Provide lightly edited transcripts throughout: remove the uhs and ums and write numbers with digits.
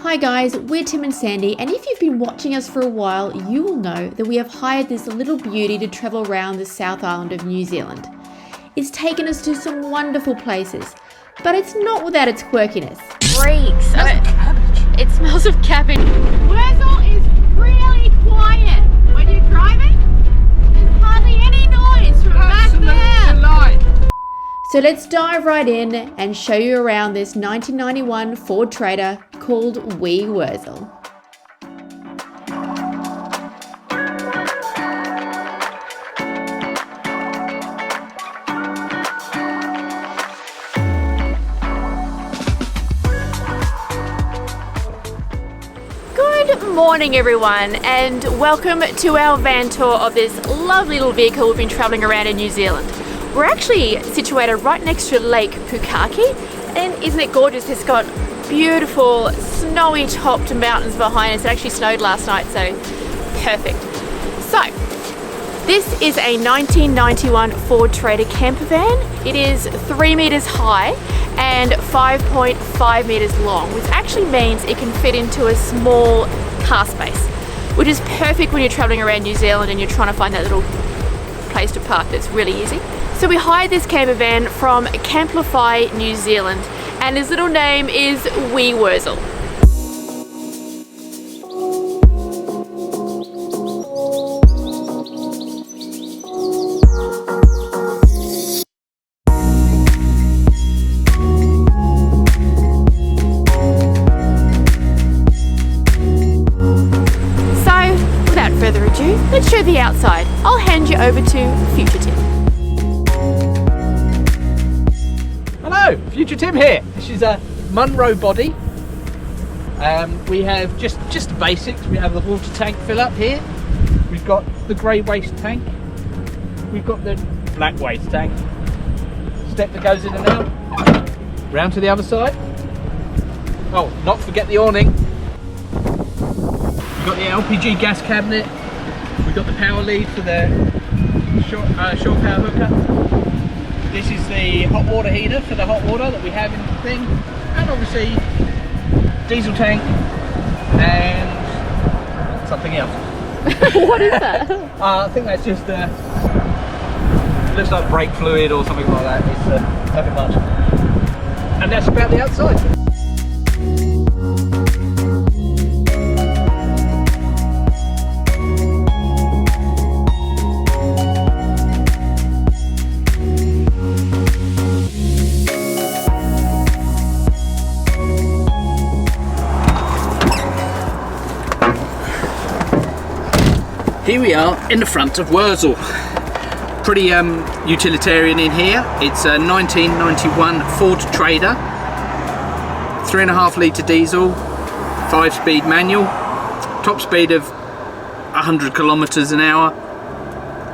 Hi guys, we're Tim and Sandy, and if you've been watching us for a while, you will know that we have hired this little beauty to travel around the South Island of New Zealand. It's taken us to some wonderful places, but it's not without its quirkiness. Freaks. It smells of cabbage. Wurzel is really quiet. When you're driving, there's hardly any noise from back there. Delight. So let's dive right in and show you around this 1991 Ford Trader called Wee Wurzel. Good morning everyone, and welcome to our van tour of this lovely little vehicle we've been travelling around in New Zealand. We're actually situated right next to Lake Pukaki, and isn't it gorgeous? It's got beautiful snowy topped mountains behind us. It actually snowed last night, so perfect. So this is a 1991 Ford Trader Campervan. It is 3 meters high and 5.5 meters long, which actually means it can fit into a small car space, which is perfect when you're traveling around New Zealand and you're trying to find that little place to park that's really easy. So we hired this campervan from Camplify, New Zealand, and his little name is Wee Wurzel. So, without further ado, let's show the outside. I'll hand you over to Future Tim. Hello, Future Tim here. This is a Munro body. We have just the basics. We have the water tank fill up here. We've got the grey waste tank. We've got the black waste tank. Step that goes in and out. Round to the other side. Oh, not forget the awning. We've got the LPG gas cabinet. We've got the power lead for the shore power hookup. This is the hot water heater for the hot water that we have in the thing, and obviously diesel tank and something else. What is that? I think that's just looks like brake fluid or something like that. It's nothing much, and that's about the outside. Here we are in the front of Wurzel. Pretty utilitarian in here. It's a 1991 Ford Trader, 3.5 litre diesel, 5-speed manual, top speed of 100 kilometers an hour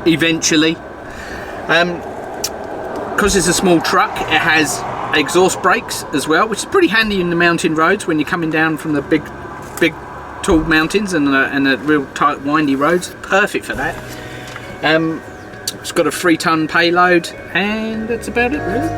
eventually. Because it's a small truck, it has exhaust brakes as well, which is pretty handy in the mountain roads when you're coming down from the big tall mountains and the real tight windy roads. Perfect for that. It's got a 3-ton payload, and that's about it really.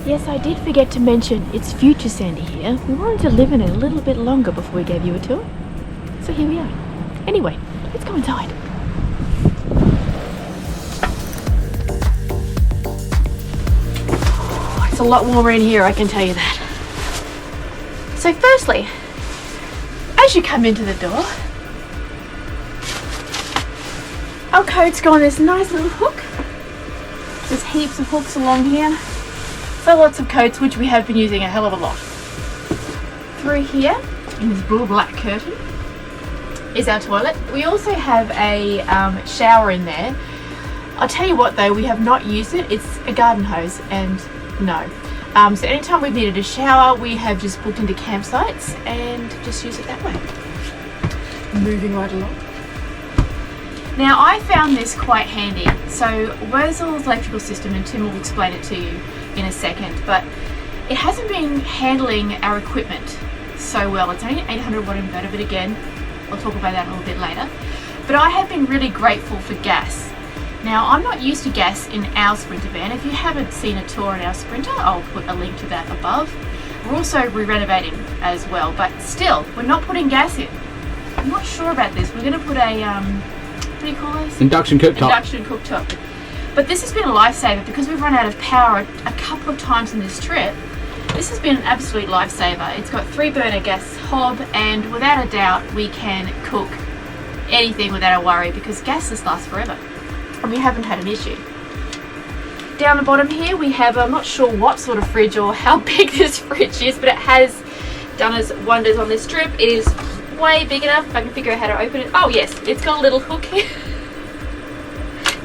Yes, I did forget to mention it's Future Sandy here. We wanted to live in it a little bit longer before we gave you a tour, so here we are. Anyway, let's go inside. Oh, it's a lot warmer in here, I can tell you that. So firstly, as you come into the door, our coat's got this nice little hook. There's heaps of hooks along here. So lots of coats, which we have been using a hell of a lot. Through here, in this blue black curtain, is our toilet. We also have a shower in there. I'll tell you what though, we have not used it. It's a garden hose, and no. So anytime we've needed a shower, we have just booked into campsites and just use it that way. Moving right along. Now I found this quite handy. So Wurzel's electrical system, and Tim will explain it to you in a second, but it hasn't been handling our equipment so well. It's only an 800 watt inverter, but again, I'll talk about that a little bit later. But I have been really grateful for gas. Now, I'm not used to gas in our Sprinter van. If you haven't seen a tour on our Sprinter, I'll put a link to that above. We're also re-renovating as well, but still, we're not putting gas in. I'm not sure about this. We're going to put a, what do you call this? Induction cooktop. Induction cooktop. But this has been a lifesaver because we've run out of power a couple of times on this trip. This has been an absolute lifesaver. It's got 3-burner gas hob, and without a doubt, we can cook anything without a worry because gas just lasts forever. And we haven't had an issue. Down the bottom here we have, I'm not sure what sort of fridge or how big this fridge is, but it has done us wonders on this trip. It is way big enough. If I can figure out how to open it. Oh yes, it's got a little hook here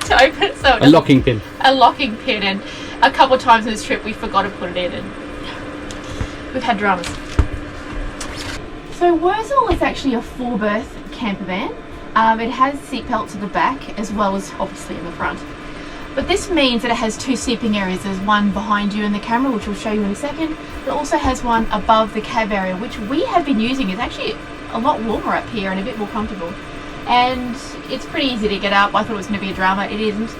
to open it. So a locking pin. A locking pin, and a couple of times on this trip we forgot to put it in and we've had dramas. So Wurzel is actually a 4-berth camper van. It has seat belts at the back as well as obviously in the front. But this means that it has 2 sleeping areas. There's one behind you in the camera, which we'll show you in a second. It also has one above the cab area, which we have been using. It's actually a lot warmer up here and a bit more comfortable. And it's pretty easy to get up. I thought it was going to be a drama. It isn't.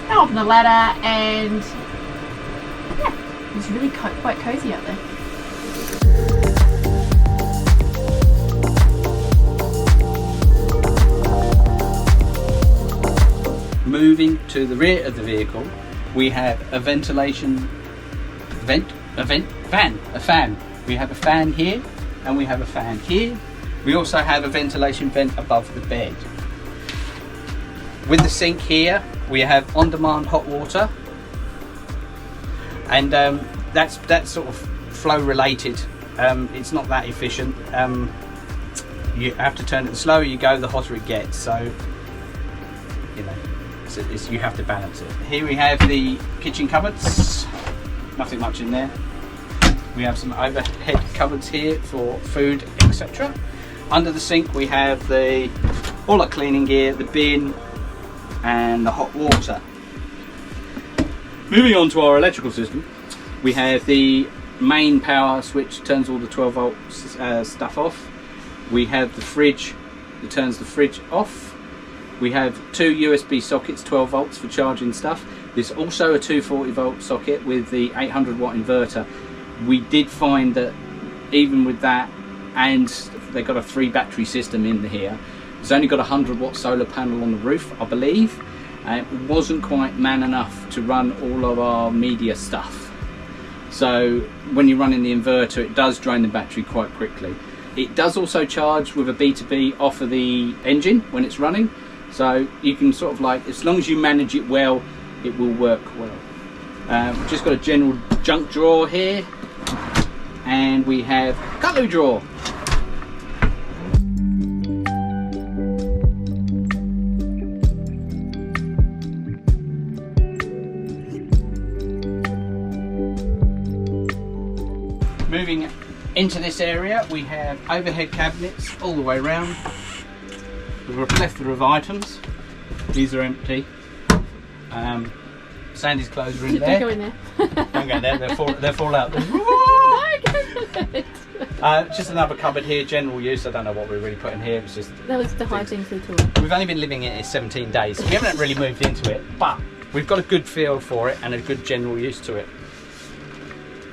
Now up on the ladder, and yeah, it's really quite cozy up there. Moving to the rear of the vehicle, we have a ventilation fan. We have a fan here, and we have a fan here. We also have a ventilation vent above the bed. With the sink here, we have on-demand hot water, and that's sort of flow related. It's not that efficient. You have to turn it. The slower you go, the hotter it gets. So you know. You have to balance it. Here we have the kitchen cupboards, nothing much in there. We have some overhead cupboards here for food, etc. Under the sink we have all our cleaning gear, the bin and the hot water. Moving on to our electrical system, we have the main power switch, turns all the 12 volt stuff off. We have the fridge that turns the fridge off. We have 2 USB sockets, 12 volts for charging stuff. There's also a 240 volt socket with the 800 watt inverter. We did find that even with that, and they've got a 3 battery system in here, it's only got a 100 watt solar panel on the roof, I believe. It wasn't quite man enough to run all of our media stuff. So when you're running the inverter, it does drain the battery quite quickly. It does also charge with a B2B off of the engine when it's running. So you can sort of like, as long as you manage it well, it will work well. We've just got a general junk drawer here, and we have a cutlery drawer. Moving into this area, we have overhead cabinets all the way around. We've got a plethora of items. These are empty. Sandy's clothes are in there. Don't go in there. Don't go there, they'll fall out. Just another cupboard here, general use. I don't know what we're really putting here. It's just That was the high thing for the tour. We've only been living in it 17 days, so we haven't really moved into it, but we've got a good feel for it and a good general use to it.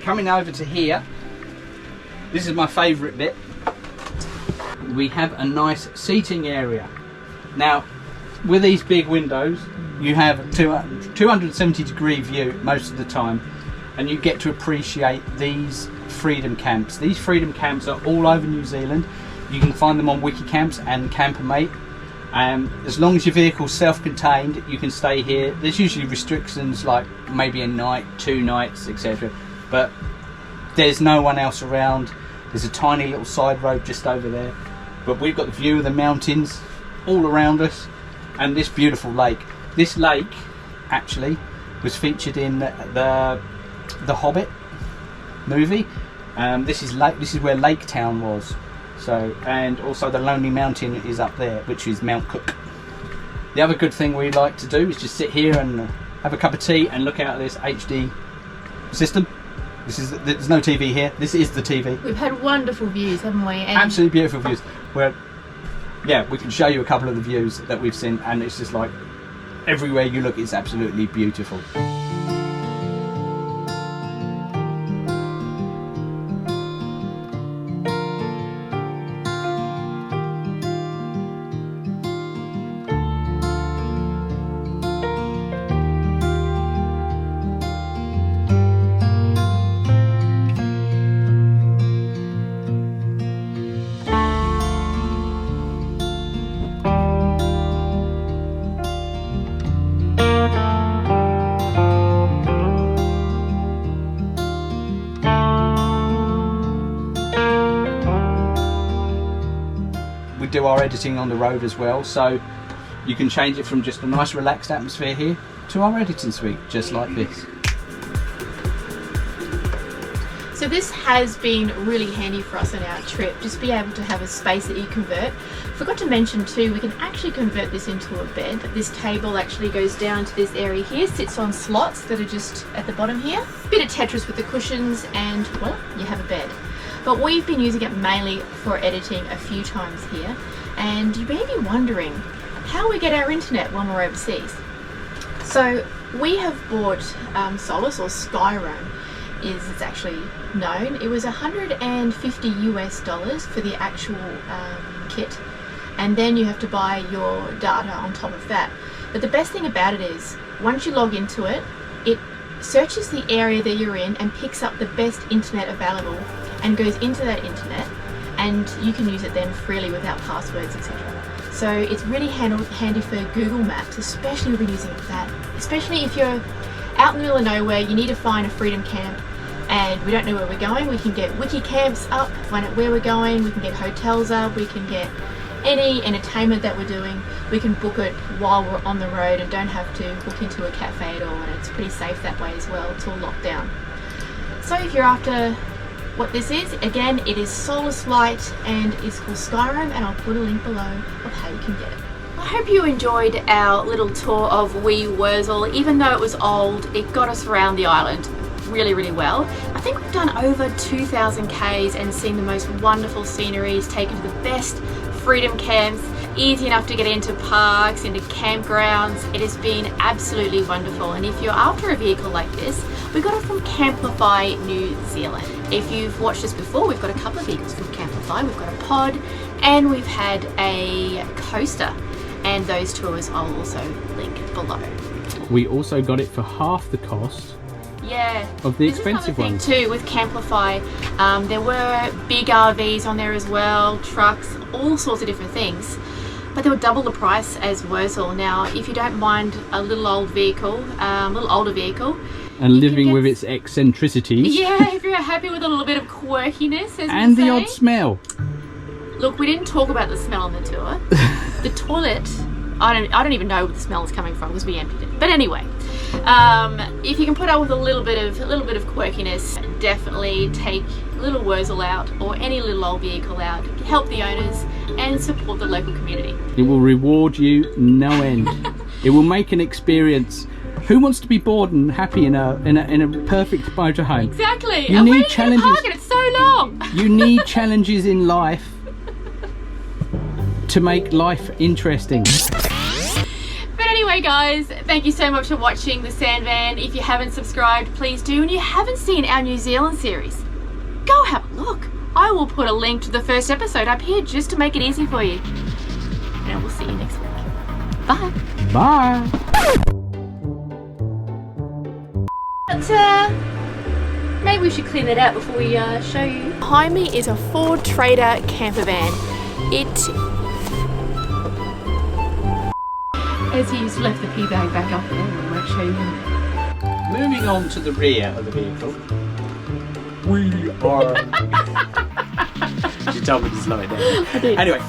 Coming over to here, this is my favourite bit. We have a nice seating area. Now, with these big windows, you have a 270 degree view most of the time, and you get to appreciate these freedom camps. These freedom camps are all over New Zealand. You can find them on Wikicamps and Campermate. As long as your vehicle's self-contained, you can stay here. There's usually restrictions like maybe a night, 2 nights, etc. But there's no one else around. There's a tiny little side road just over there. But we've got the view of the mountains all around us and this beautiful lake. This lake actually was featured in the Hobbit movie. This is where Lake Town was. So, and also the Lonely Mountain is up there, which is Mount Cook. The other good thing we like to do is just sit here and have a cup of tea and look out at this HD system. There's no TV here. This is the TV. We've had wonderful views, haven't we? And absolutely beautiful views. yeah, we can show you a couple of the views that we've seen, and it's just like everywhere you look, it's absolutely beautiful. We do our editing on the road as well, so you can change it from just a nice relaxed atmosphere here to our editing suite, just like this. So this has been really handy for us on our trip, just be able to have a space that you convert. Forgot to mention too, we can actually convert this into a bed. This table actually goes down to this area here, sits on slots that are just at the bottom here. Bit of Tetris with the cushions, and well, you have a bed. But we've been using it mainly for editing a few times here, and you may be wondering how we get our internet when we're overseas. So we have bought Solus, or Skyroam is it's actually known. It was $150 for the actual kit, and then you have to buy your data on top of that. But the best thing about it is, once you log into it, it searches the area that you're in and picks up the best internet available and goes into that internet, and you can use it then freely without passwords, etc. So it's really handy for Google Maps, especially we've been using it for that. Especially if you're out in the middle of nowhere, you need to find a freedom camp and we don't know where we're going, we can get wiki camps up, find out where we're going, we can get hotels up, we can get any entertainment that we're doing, we can book it while we're on the road and don't have to book into a cafe at all, and it's pretty safe that way as well. It's all locked down. So if you're after what this is, again, it is Solus Light and it's called Skyroam, and I'll put a link below of how you can get it. I hope you enjoyed our little tour of Wee Wurzel. Even though it was old, it got us around the island really, really well. I think we've done over 2,000 Ks and seen the most wonderful sceneries, taken to the best freedom camps, easy enough to get into parks, into campgrounds. It has been absolutely wonderful, and if you're after a vehicle like this, we got it from Camplify New Zealand. If you've watched us before, we've got a couple of vehicles from Camplify. We've got a pod and we've had a coaster, and those tours I'll also link below. We also got it for half the cost of the expensive ones too. With Camplify, there were big RVs on there as well, trucks, all sorts of different things, but they were double the price as Wurzel. Now if you don't mind a little old vehicle, little older vehicle, and living with its eccentricities, if you're happy with a little bit of quirkiness, as and the odd smell. Look, we didn't talk about the smell on the tour. The toilet, I don't even know where the smell is coming from because we emptied it. But anyway, if you can put up with a little bit of quirkiness, definitely take little Wurzel out or any little old vehicle out. Help the owners and support the local community. It will reward you no end. It will make an experience. Who wants to be bored and happy in a perfect motorhome? Exactly. You need challenges. Park and it's so long. You need challenges in life to make life interesting. But anyway guys, thank you so much for watching the Sandvan. If you haven't subscribed, please do, and you haven't seen our New Zealand series, go have a look. I will put a link to the first episode up here just to make it easy for you. And we'll see you next week. Bye. Bye. But maybe we should clean that out before we show you. Behind me is a Ford Trader Campervan. As he's left the pee bag back up there, we won't show you him. Moving on to the rear of the vehicle, we are. You told me to slow it down. I did. Anyway.